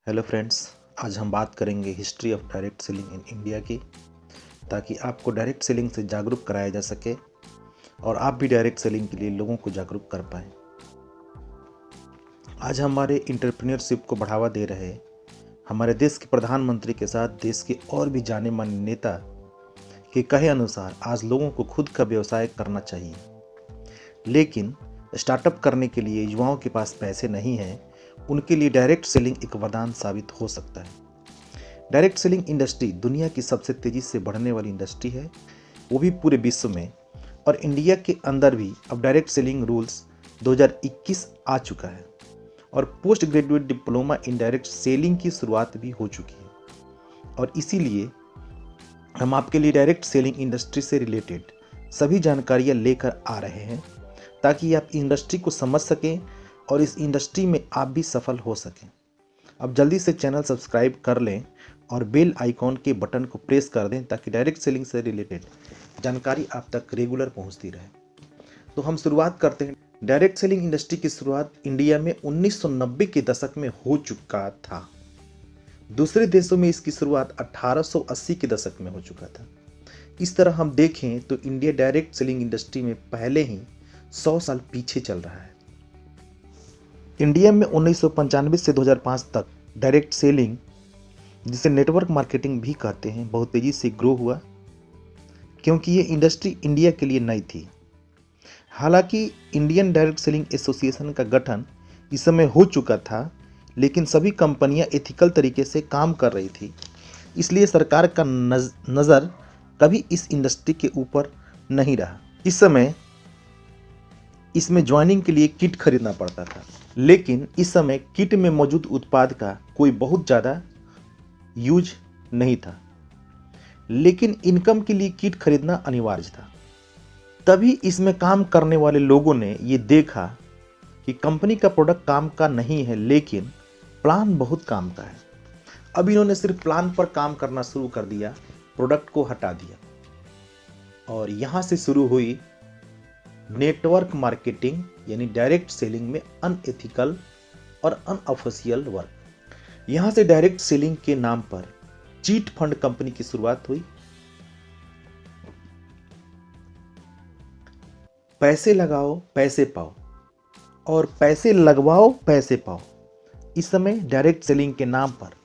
Hello friends, आज हम बात करेंगे history of direct selling in India की, ताकि आपको डायरेक्ट सेलिंग से जागरूक कराया जा सके और आप भी डायरेक्ट सेलिंग के लिए लोगों को जागरूक कर पाएँ। आज हमारे एंटरप्रेन्योरशिप को बढ़ावा दे रहे हमारे देश के प्रधानमंत्री के साथ देश के और भी जाने माने नेता के कहे अनुसार आज लोगों को खुद का व्यवसाय करना चाहिए, लेकिन स्टार्टअप करने के लिए युवाओं के पास पैसे नहीं हैं। उनके लिए डायरेक्ट सेलिंग एक वरदान साबित हो सकता है। डायरेक्ट सेलिंग इंडस्ट्री दुनिया की सबसे तेज़ी से बढ़ने वाली इंडस्ट्री है, वो भी पूरे विश्व में, और इंडिया के अंदर भी अब डायरेक्ट सेलिंग रूल्स 2021 आ चुका है और post graduate diploma in direct selling की शुरुआत भी हो चुकी है। और इसीलिए हम आपके लिए डायरेक्ट सेलिंग इंडस्ट्री से रिलेटेड सभी जानकारियाँ लेकर आ रहे हैं, ताकि आप इंडस्ट्री को समझ सकें और इस इंडस्ट्री में आप भी सफल हो सकें। अब जल्दी से चैनल सब्सक्राइब कर लें और बेल आइकॉन के बटन को प्रेस कर दें, ताकि डायरेक्ट सेलिंग से रिलेटेड जानकारी आप तक रेगुलर पहुंचती रहे। तो हम शुरुआत करते हैं। डायरेक्ट सेलिंग इंडस्ट्री की शुरुआत इंडिया में 1990 के दशक में हो चुका था। दूसरे देशों में इसकी शुरुआत 1880 के दशक में हो चुका था। इस तरह हम देखें तो इंडिया डायरेक्ट सेलिंग इंडस्ट्री में पहले ही 100 साल पीछे चल रहा है। इंडिया में 1995 से 2005 तक डायरेक्ट सेलिंग, जिसे नेटवर्क मार्केटिंग भी कहते हैं, बहुत तेज़ी से ग्रो हुआ, क्योंकि ये इंडस्ट्री इंडिया के लिए नई थी। हालांकि इंडियन डायरेक्ट सेलिंग एसोसिएशन का गठन इस समय हो चुका था, लेकिन सभी कंपनियां एथिकल तरीके से काम कर रही थी, इसलिए सरकार का नज़र कभी इस इंडस्ट्री के ऊपर नहीं रहा। इस समय इसमें ज्वाइनिंग के लिए किट खरीदना पड़ता था, लेकिन इस समय किट में मौजूद उत्पाद का कोई बहुत ज़्यादा यूज नहीं था, लेकिन इनकम के लिए किट खरीदना अनिवार्य था। तभी इसमें काम करने वाले लोगों ने ये देखा कि कंपनी का प्रोडक्ट काम का नहीं है, लेकिन प्लान बहुत काम का है। अब इन्होंने सिर्फ प्लान पर काम करना शुरू कर दिया, प्रोडक्ट को हटा दिया, और यहाँ से शुरू हुई नेटवर्क मार्केटिंग, यानी डायरेक्ट सेलिंग में अनएथिकल और अनऑफिशियल वर्क। यहां से डायरेक्ट सेलिंग के नाम पर चीट फंड कंपनी की शुरुआत हुई। पैसे लगाओ पैसे पाओ और पैसे लगवाओ पैसे पाओ। इस समय डायरेक्ट सेलिंग के नाम पर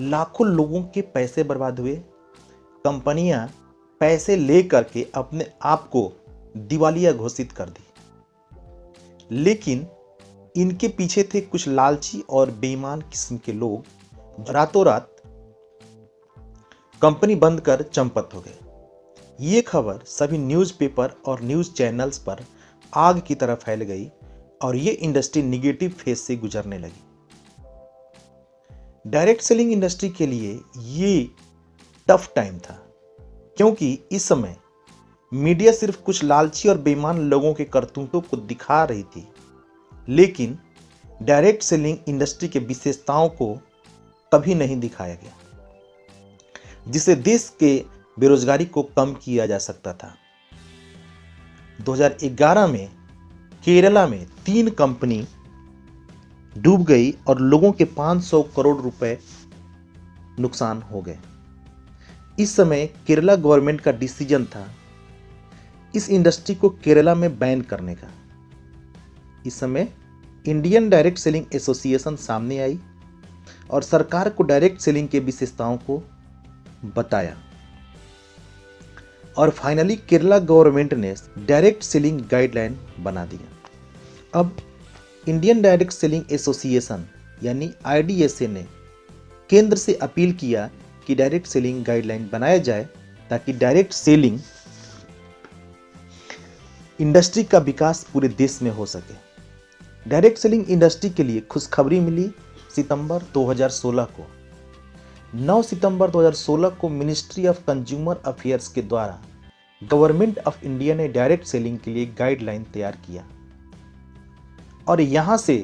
लाखों लोगों के पैसे बर्बाद हुए। कंपनियां पैसे लेकर के अपने आप को दिवालिया घोषित कर दी, लेकिन इनके पीछे थे कुछ लालची और बेईमान किस्म के लोग, रातों रात कंपनी बंद कर चंपत हो गए। ये खबर सभी न्यूज़पेपर और न्यूज़ चैनल्स पर आग की तरह फैल गई और ये इंडस्ट्री निगेटिव फेज से गुजरने लगी। डायरेक्ट सेलिंग इंडस्ट्री के लिए ये टफ टाइम था, क्योंकि इस समय मीडिया सिर्फ कुछ लालची और बेईमान लोगों के करतूतों को दिखा रही थी, लेकिन डायरेक्ट सेलिंग इंडस्ट्री के विशेषताओं को कभी नहीं दिखाया गया, जिससे देश के बेरोजगारी को कम किया जा सकता था। 2011 में केरला में 3 कंपनी डूब गई और लोगों के 500 करोड़ रुपए नुकसान हो गए। इस समय केरला गवर्नमेंट का डिसीजन था इस इंडस्ट्री को केरला में बैन करने का। इस समय इंडियन डायरेक्ट सेलिंग एसोसिएशन सामने आई और सरकार को डायरेक्ट सेलिंग के विशेषताओं को बताया, और फाइनली केरला गवर्नमेंट ने डायरेक्ट सेलिंग गाइडलाइन बना दिया। अब इंडियन डायरेक्ट सेलिंग एसोसिएशन यानी IDSA ने केंद्र से अपील किया कि डायरेक्ट सेलिंग गाइडलाइन बनाया जाए, ताकि डायरेक्ट सेलिंग इंडस्ट्री का विकास पूरे देश में हो सके। डायरेक्ट सेलिंग इंडस्ट्री के लिए खुशखबरी मिली सितंबर 2016 को। 9 सितंबर 2016 को मिनिस्ट्री ऑफ कंज्यूमर अफेयर्स के द्वारा गवर्नमेंट ऑफ इंडिया ने डायरेक्ट सेलिंग के लिए गाइडलाइन तैयार किया, और यहां से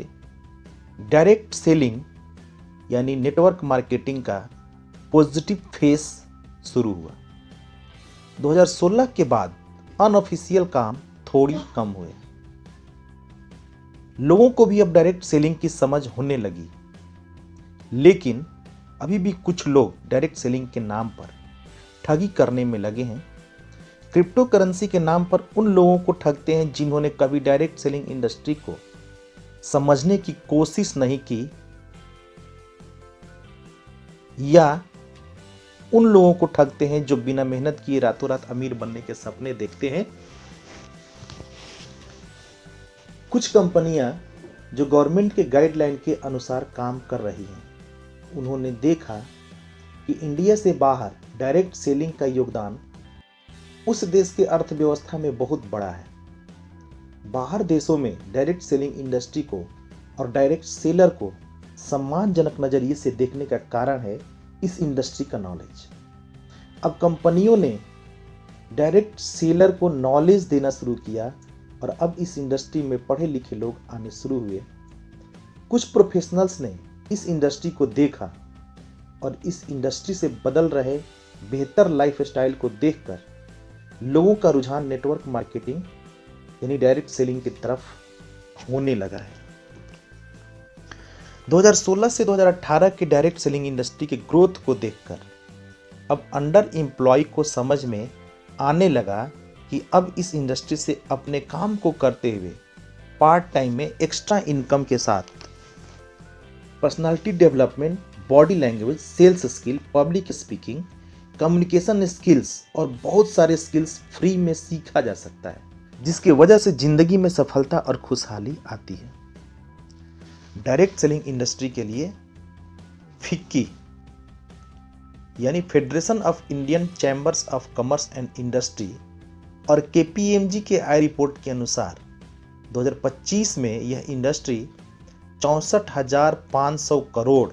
डायरेक्ट सेलिंग यानी नेटवर्क मार्केटिंग का पॉजिटिव फेस शुरू हुआ। 2016 के बाद अनऑफिशियल काम थोड़ी कम हुए। लोगों को भी अब डायरेक्ट सेलिंग की समझ होने लगी, लेकिन अभी भी कुछ लोग डायरेक्ट सेलिंग के नाम पर ठगी करने में लगे हैं। क्रिप्टो करेंसी के नाम पर उन लोगों को ठगते हैं जिन्होंने कभी डायरेक्ट सेलिंग इंडस्ट्री को समझने की कोशिश नहीं की, या उन लोगों को ठगते हैं जो बिना मेहनत किए रातों रात अमीर बनने के सपने देखते हैं। कुछ कंपनियां जो गवर्नमेंट के गाइडलाइन के अनुसार काम कर रही हैं, उन्होंने देखा कि इंडिया से बाहर डायरेक्ट सेलिंग का योगदान उस देश के अर्थव्यवस्था में बहुत बड़ा है। बाहर देशों में डायरेक्ट सेलिंग इंडस्ट्री को और डायरेक्ट सेलर को सम्मानजनक नजरिए से देखने का कारण है इस इंडस्ट्री का नॉलेज। अब कंपनियों ने डायरेक्ट सेलर को नॉलेज देना शुरू किया और अब इस इंडस्ट्री में पढ़े लिखे लोग आने शुरू हुए। कुछ प्रोफेशनल्स ने इस इंडस्ट्री को देखा और इस इंडस्ट्री से बदल रहे बेहतर लाइफस्टाइल को देखकर लोगों का रुझान नेटवर्क मार्केटिंग यानी डायरेक्ट सेलिंग की तरफ होने लगा है। 2016 से 2018 की डायरेक्ट सेलिंग इंडस्ट्री के ग्रोथ को देखकर अब अंडर एम्प्लॉय को समझ में आने लगा कि अब इस इंडस्ट्री से अपने काम को करते हुए पार्ट टाइम में एक्स्ट्रा इनकम के साथ personality development, body language, sales skill, public speaking, communication skills और बहुत सारे स्किल्स फ्री में सीखा जा सकता है, जिसकी वजह से जिंदगी में सफलता और खुशहाली आती है। डायरेक्ट सेलिंग इंडस्ट्री के लिए फिक्की यानी federation of Indian chambers of commerce and industry और KPMG के आई रिपोर्ट के अनुसार 2025 में यह इंडस्ट्री 64,500 करोड़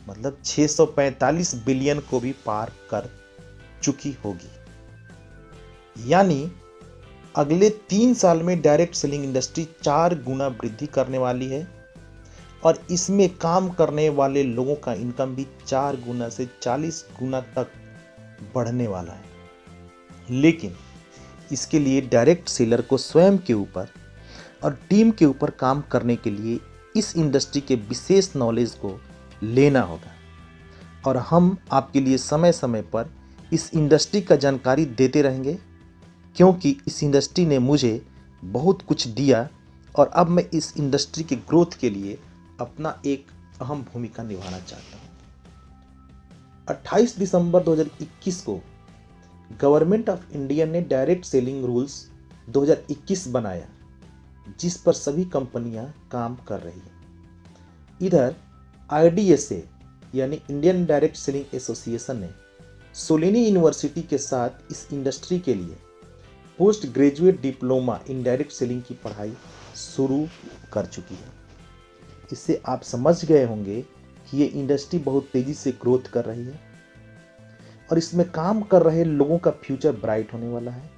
मतलब 645 बिलियन को भी पार कर चुकी होगी। यानी अगले 3 साल में डायरेक्ट सेलिंग इंडस्ट्री 4 गुना वृद्धि करने वाली है और इसमें काम करने वाले लोगों का इनकम भी 4 गुना से 40 गुना तक बढ़ने वाला है। लेकिन इसके लिए डायरेक्ट सेलर को स्वयं के ऊपर और टीम के ऊपर काम करने के लिए इस इंडस्ट्री के विशेष नॉलेज को लेना होगा और हम आपके लिए समय समय पर इस इंडस्ट्री का जानकारी देते रहेंगे, क्योंकि इस इंडस्ट्री ने मुझे बहुत कुछ दिया और अब मैं इस इंडस्ट्री के ग्रोथ के लिए अपना एक अहम भूमिका निभाना चाहता हूँ। 28 दिसंबर 2021 को गवर्नमेंट ऑफ इंडिया ने डायरेक्ट सेलिंग रूल्स 2021 बनाया, जिस पर सभी कंपनियां काम कर रही हैं। इधर IDSA यानी इंडियन डायरेक्ट सेलिंग एसोसिएशन ने सोलिनी यूनिवर्सिटी के साथ इस इंडस्ट्री के लिए post graduate diploma in direct selling की पढ़ाई शुरू कर चुकी है। इससे आप समझ गए होंगे कि ये इंडस्ट्री बहुत तेजी से ग्रोथ कर रही है और इसमें काम कर रहे लोगों का फ्यूचर ब्राइट होने वाला है।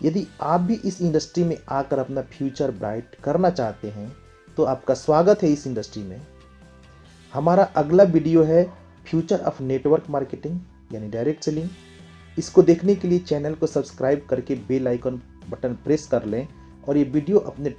यदि आप भी इस इंडस्ट्री में आकर अपना फ्यूचर ब्राइट करना चाहते हैं तो आपका स्वागत है इस इंडस्ट्री में। हमारा अगला वीडियो है फ्यूचर ऑफ नेटवर्क मार्केटिंग यानी डायरेक्ट सेलिंग। इसको देखने के लिए चैनल को सब्सक्राइब करके बेल आइकन बटन प्रेस कर लें और ये वीडियो अपने